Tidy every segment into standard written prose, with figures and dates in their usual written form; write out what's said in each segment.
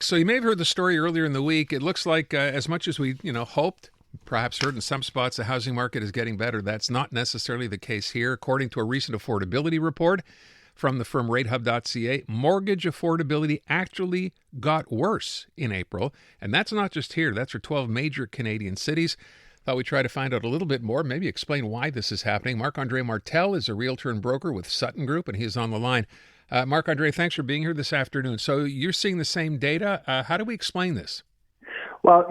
So you may have heard the story earlier in the week. It looks like as much as we, hoped, perhaps heard in some spots, the housing market is getting better. That's not necessarily the case here. According to a recent affordability report from the firm ratehub.ca, mortgage affordability actually got worse in April. And that's not just here. That's for 12 major Canadian cities. Thought we'd try to find out a little bit more, maybe explain why this is happening. Mark-André Martel is a realtor and broker with Sutton Group, and he's on the line. Mark-André, thanks for being here this afternoon. So you're seeing the same data. How do we explain this? Well,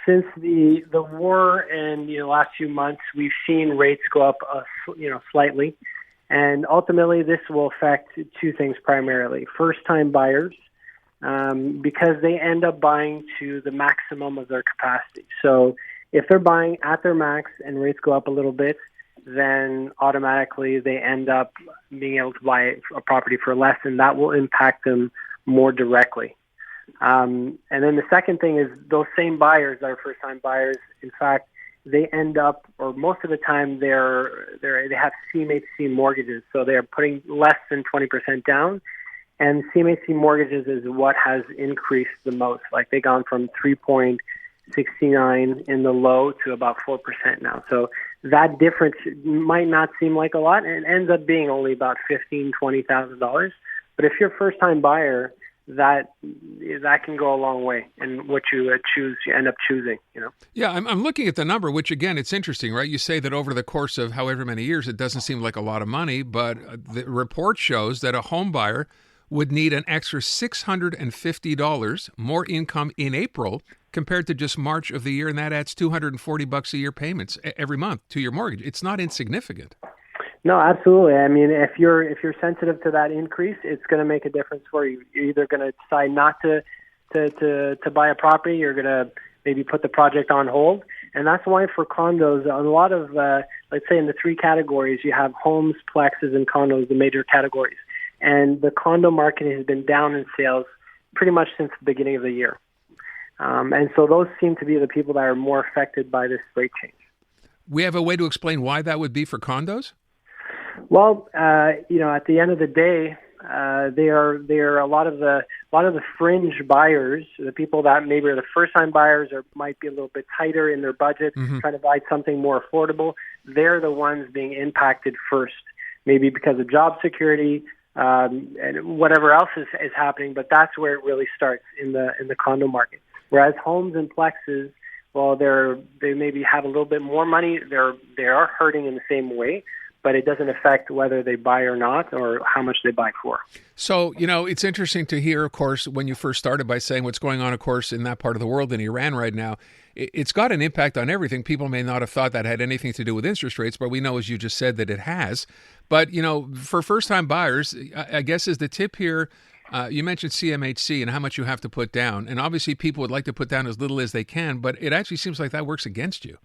since the war and last few months, we've seen rates go up, slightly, and ultimately this will affect two things primarily: first-time buyers, because they end up buying to the maximum of their capacity. So if they're buying at their max and rates go up a little bit, then automatically they end up being able to buy a property for less, and that will impact them more directly. And then the second thing is those same buyers that are first-time buyers, in fact, they end up, or most of the time, they have CMHC mortgages, so they are putting less than 20% down, and CMHC mortgages is what has increased the most. Like they've gone from 3.69 in the low to about 4% now. So that difference might not seem like a lot, and it ends up being only about $15,000-$20,000. But if you're a first-time buyer, that can go a long way in what you choose. You end up choosing. Yeah, I'm looking at the number, which again, it's interesting, right? You say that over the course of however many years, it doesn't seem like a lot of money, but the report shows that a home buyer would need an extra $650 more income in April compared to just March of the year, and that adds $240 a year payments every month to your mortgage. It's not insignificant. No, absolutely. I mean, if you're sensitive to that increase, it's going to make a difference for you. You're either going to decide not to buy a property, you're going to maybe put the project on hold, and that's why for condos, a lot of let's say in the three categories, you have homes, plexes, and condos, the major categories, and the condo market has been down in sales pretty much since the beginning of the year. And so those seem to be the people that are more affected by this rate change. We have a way to explain why that would be for condos? Well, at the end of the day, they are a lot of the fringe buyers, the people that maybe are the first-time buyers or might be a little bit tighter in their budget, trying to buy something more affordable. They're the ones being impacted first, maybe because of job security and whatever else is happening. But that's where it really starts in the condo market. Whereas homes and plexes, well, they maybe have a little bit more money. They are hurting in the same way, but it doesn't affect whether they buy or not or how much they buy for. So, it's interesting to hear, of course, when you first started by saying what's going on, of course, in that part of the world in Iran right now. It's got an impact on everything. People may not have thought that had anything to do with interest rates, but we know, as you just said, that it has. But, for first-time buyers, I guess is the tip here, you mentioned CMHC and how much you have to put down. And obviously people would like to put down as little as they can, but it actually seems like that works against you.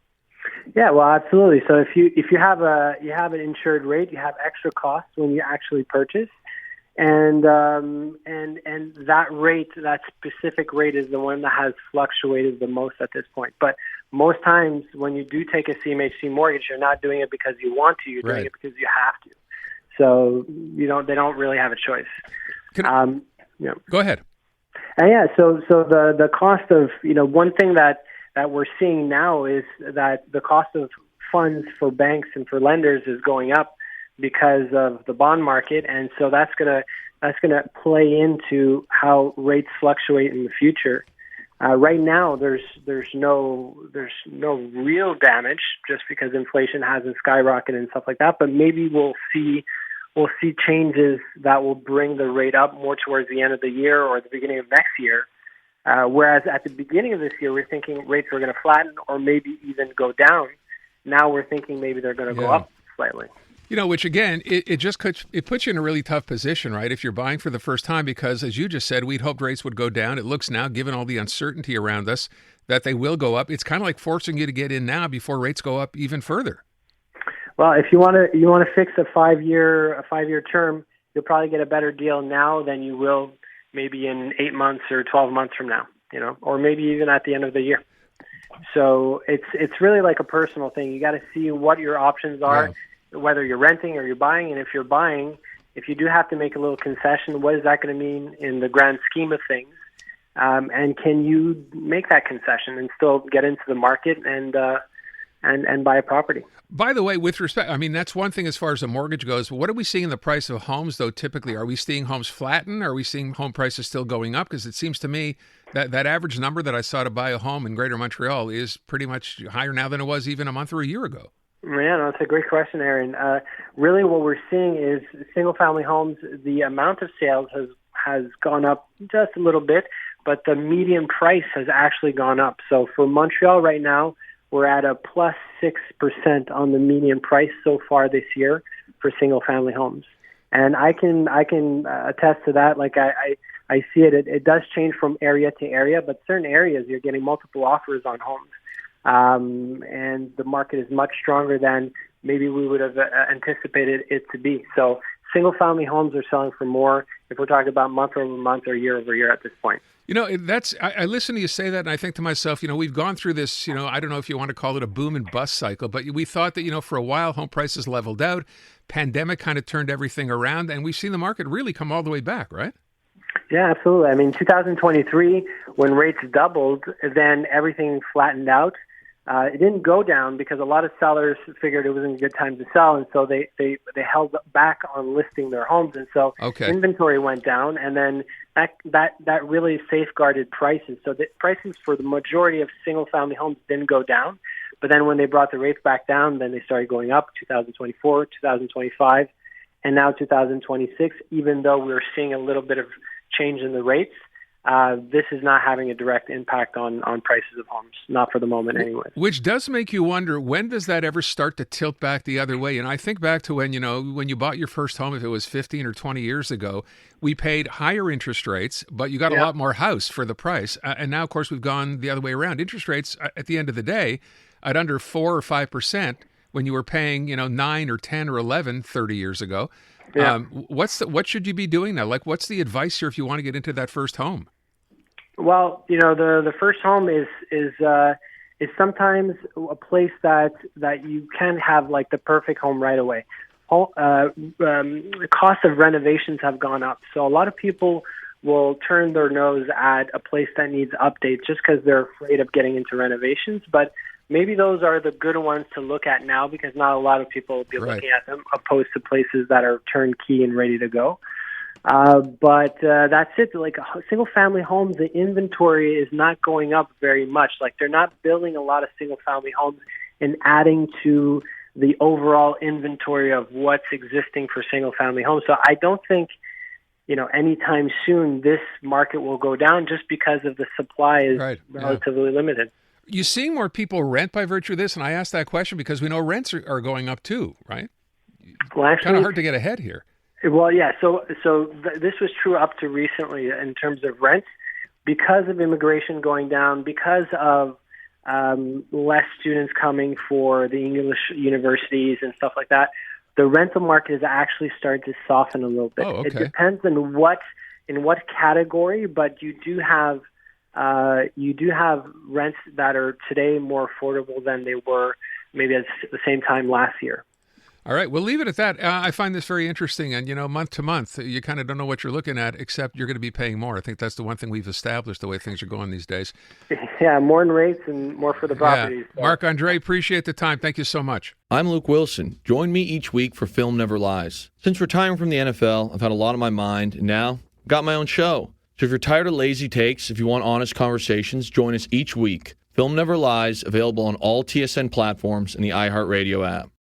Yeah, well, absolutely. So if you have an insured rate, you have extra costs when you actually purchase, and that rate, that specific rate, is the one that has fluctuated the most at this point. But most times, when you do take a CMHC mortgage, you're not doing it because you want to; you're doing it because you have to. So they don't really have a choice. Go ahead. So the cost of one thing that we're seeing now is that the cost of funds for banks and for lenders is going up because of the bond market, and so that's gonna play into how rates fluctuate in the future. Right now, there's no real damage just because inflation hasn't skyrocketed and stuff like that. But maybe we'll see changes that will bring the rate up more towards the end of the year or the beginning of next year. Whereas at the beginning of this year, we're thinking rates were going to flatten or maybe even go down. Now we're thinking maybe they're going to go up slightly. Which again, it puts you in a really tough position, right? If you're buying for the first time, because as you just said, we'd hoped rates would go down. It looks now, given all the uncertainty around us, that they will go up. It's kind of like forcing you to get in now before rates go up even further. Well, if you want to fix a 5-year term, you'll probably get a better deal now than you will maybe in 8 months or 12 months from now, or maybe even at the end of the year. So it's really like a personal thing. You got to see what your options are, whether you're renting or you're buying. And if you're buying, if you do have to make a little concession, what is that going to mean in the grand scheme of things? and can you make that concession and still get into the market and buy a property? By the way, with respect, I mean, that's one thing as far as the mortgage goes. What are we seeing in the price of homes, though, typically? Are we seeing homes flatten? Are we seeing home prices still going up? Because it seems to me that average number that I saw to buy a home in Greater Montreal is pretty much higher now than it was even a month or a year ago. Yeah, no, it's a great question, Aaron. Really what we're seeing is single-family homes, the amount of sales has gone up just a little bit, but the median price has actually gone up. So for Montreal right now, we're at a plus 6% on the median price so far this year for single-family homes. And I can attest to that. Like I see it. It does change from area to area, but certain areas you're getting multiple offers on homes. And the market is much stronger than maybe we would have anticipated it to be. So single-family homes are selling for more if we're talking about month-over-month or year-over-year at this point. You know, I listen to you say that, and I think to myself, you know, we've gone through this, you know, I don't know if you want to call it a boom and bust cycle, but we thought that, you know, for a while home prices leveled out, pandemic kind of turned everything around, and we've seen the market really come all the way back, right? Yeah, absolutely. I mean, 2023, when rates doubled, then everything flattened out. It didn't go down because a lot of sellers figured it wasn't a good time to sell, and so they held back on listing their homes, and so inventory went down, and then that really safeguarded prices. So the prices for the majority of single-family homes didn't go down, but then when they brought the rates back down, then they started going up. 2024, 2025, and now 2026. Even though we're seeing a little bit of change in the rates, this is not having a direct impact on prices of homes, not for the moment anyway. Which does make you wonder, when does that ever start to tilt back the other way? And I think back to when you bought your first home, if it was 15 or 20 years ago, we paid higher interest rates, but you got a lot more house for the price. And now, of course, we've gone the other way around. Interest rates, at the end of the day, at under 4 or 5%, when you were paying, 9 or 10 or 11 30 years ago. Yeah. What should you be doing now? Like, what's the advice here if you want to get into that first home? Well, the first home is sometimes a place that you can have like the perfect home right away. The cost of renovations have gone up, so a lot of people will turn their nose at a place that needs updates just because they're afraid of getting into renovations. But maybe those are the good ones to look at now because not a lot of people will be looking at them, opposed to places that are turnkey and ready to go. But that's it. Like single-family homes, the inventory is not going up very much. Like they're not building a lot of single-family homes and adding to the overall inventory of what's existing for single-family homes. So I don't think, anytime soon this market will go down just because of the supply is relatively limited. You seeing more people rent by virtue of this? And I asked that question because we know rents are going up too, right? Well, actually, kind of hard to get ahead here. Well, yeah. So this was true up to recently in terms of rents, because of immigration going down, because of less students coming for the English universities and stuff like that. The rental market is actually starting to soften a little bit. Oh, okay. It depends on in what category, but you do have rents that are today more affordable than they were maybe at the same time last year. All right, we'll leave it at that. I find this very interesting. And, month to month, you kind of don't know what you're looking at, except you're going to be paying more. I think that's the one thing we've established, the way things are going these days. Yeah, more in rates and more for the properties. Yeah. So. Mark-André, appreciate the time. Thank you so much. I'm Luke Wilson. Join me each week for Film Never Lies. Since retiring from the NFL, I've had a lot on my mind, and now I've got my own show. So if you're tired of lazy takes, if you want honest conversations, join us each week. Film Never Lies, available on all TSN platforms and the iHeartRadio app.